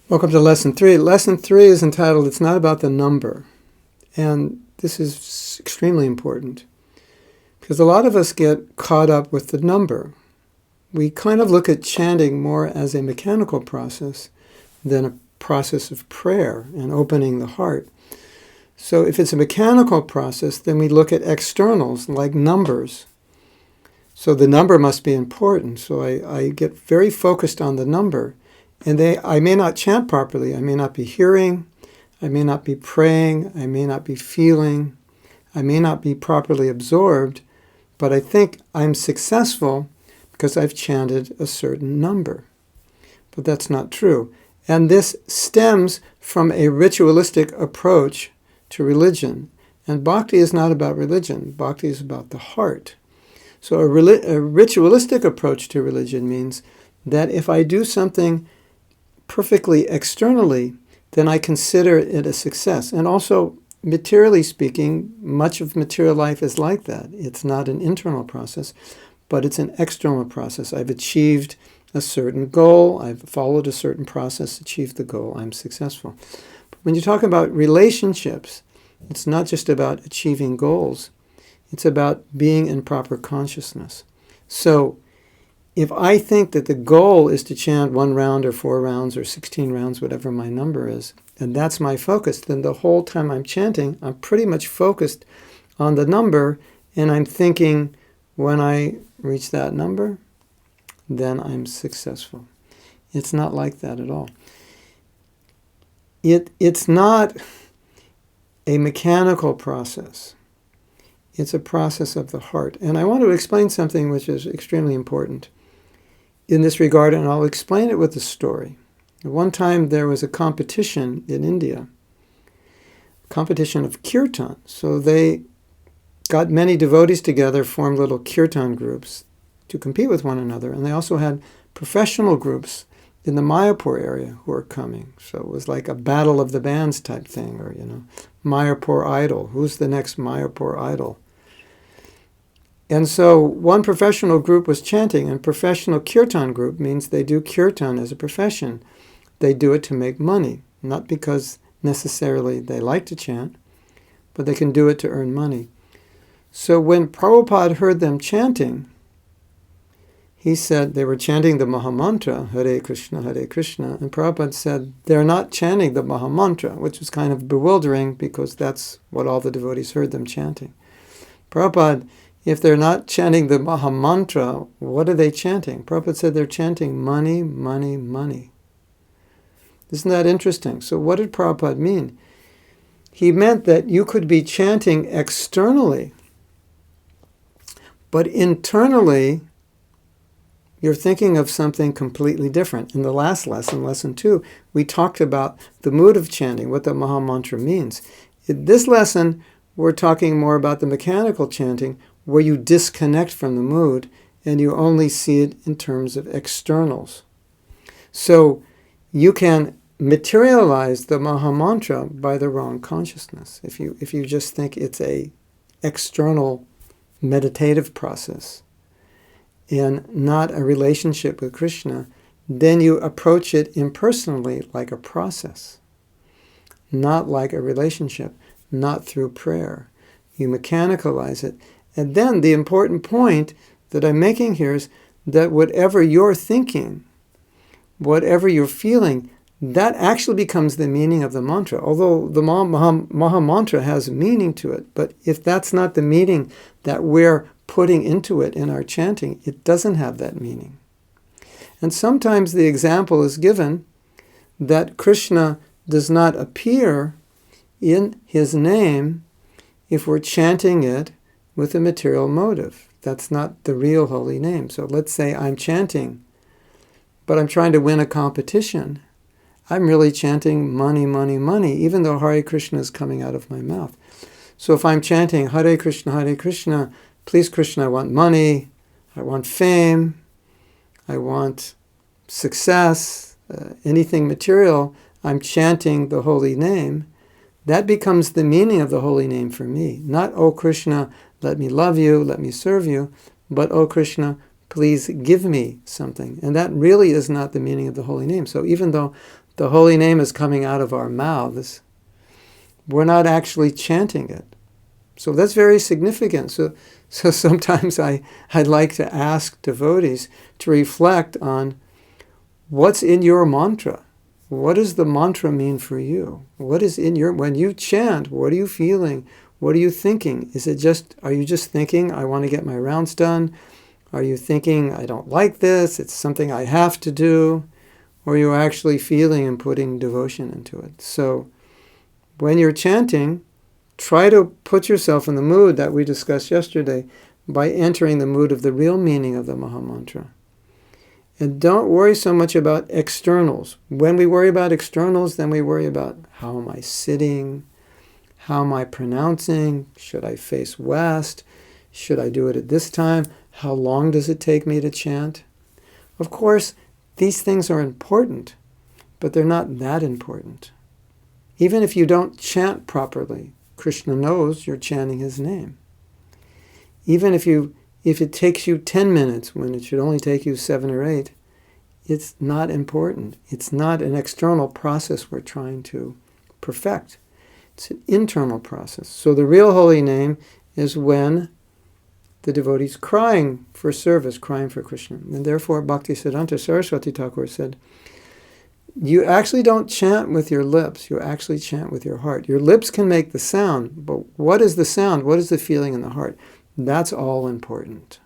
Welcome to Lesson 3. Lesson 3 is entitled, It's Not About the Number. And this is extremely important because a lot of us get caught up with the number. We kind of look at chanting more as a mechanical process than a process of prayer and opening the heart. So if it's a mechanical process, then we look at externals like numbers. So the number must be important. So I get very focused on the number. And I may not chant properly. I may not be hearing. I may not be praying. I may not be feeling. I may not be properly absorbed. But I think I'm successful because I've chanted a certain number. But that's not true. And this stems from a ritualistic approach to religion. And bhakti is not about religion. Bhakti is about the heart. So a ritualistic approach to religion means that if I do something perfectly externally, then I consider it a success. And also, materially speaking, much of material life is like that. It's not an internal process, but it's an external process. I've achieved a certain goal. I've followed a certain process, achieved the goal. I'm successful. But when you talk about relationships, it's not just about achieving goals. It's about being in proper consciousness. So, if I think that the goal is to chant 1 round or 4 rounds or 16 rounds, whatever my number is, and that's my focus, then the whole time I'm chanting, I'm pretty much focused on the number, and I'm thinking, when I reach that number, then I'm successful. It's not like that at all. It's not a mechanical process. It's a process of the heart. And I want to explain something which is extremely important in this regard, and I'll explain it with a story. One time there was a competition in India, a competition of kirtan. So they got many devotees together, formed little kirtan groups to compete with one another, and they also had professional groups in the Mayapur area who were coming. So it was like a battle of the bands type thing, or, Mayapur idol. Who's the next Mayapur idol? And so one professional group was chanting, and professional kirtan group means they do kirtan as a profession. They do it to make money, not because necessarily they like to chant, but they can do it to earn money. So when Prabhupada heard them chanting, he said they were chanting the Mahamantra, Hare Krishna, and Prabhupada said they're not chanting the Mahamantra, which was kind of bewildering because that's what all the devotees heard them chanting. Prabhupada, if they're not chanting the Mahamantra, what are they chanting? Prabhupada said they're chanting money, money, money. Isn't that interesting? So what did Prabhupada mean? He meant that you could be chanting externally, but internally, you're thinking of something completely different. In the last lesson, lesson 2, we talked about the mood of chanting, what the Mahamantra means. In this lesson, we're talking more about the mechanical chanting, where you disconnect from the mood and you only see it in terms of externals. So you can materialize the Mahamantra by the wrong consciousness. If you just think it's a external meditative process and not a relationship with Krishna, then you approach it impersonally like a process, not like a relationship, not through prayer. You mechanicalize it. And then the important point that I'm making here is that whatever you're thinking, whatever you're feeling, that actually becomes the meaning of the mantra. Although the Maha Mantra has meaning to it, but if that's not the meaning that we're putting into it in our chanting, it doesn't have that meaning. And sometimes the example is given that Krishna does not appear in his name if we're chanting it with a material motive. That's not the real holy name. So let's say I'm chanting, but I'm trying to win a competition. I'm really chanting money, money, money, even though Hare Krishna is coming out of my mouth. So if I'm chanting Hare Krishna, please Krishna, I want money, I want fame, I want success, anything material, I'm chanting the holy name. That becomes the meaning of the holy name for me. Not, oh Krishna, let me love you, let me serve you, but oh Krishna, please give me something. And that really is not the meaning of the holy name. So even though the holy name is coming out of our mouths, we're not actually chanting it. So that's very significant. So sometimes I'd like to ask devotees to reflect on what's in your mantra. What does the mantra mean for you? What is in your, when you chant, what are you feeling? What are you thinking? Are you just thinking, I want to get my rounds done? Are you thinking, I don't like this, it's something I have to do? Or are you actually feeling and putting devotion into it? So when you're chanting, try to put yourself in the mood that we discussed yesterday by entering the mood of the real meaning of the Maha Mantra. And don't worry so much about externals. When we worry about externals, then we worry about how am I sitting? How am I pronouncing? Should I face west? Should I do it at this time? How long does it take me to chant? Of course, these things are important, but they're not that important. Even if you don't chant properly, Krishna knows you're chanting his name. Even if it takes you 10 minutes when it should only take you 7 or 8, it's not important. It's not an external process we're trying to perfect. It's an internal process. So the real holy name is when the devotee's crying for service, crying for Krishna. And therefore, Bhaktisiddhanta Saraswati Thakur said, you actually don't chant with your lips, you actually chant with your heart. Your lips can make the sound, but what is the sound? What is the feeling in the heart? That's all important.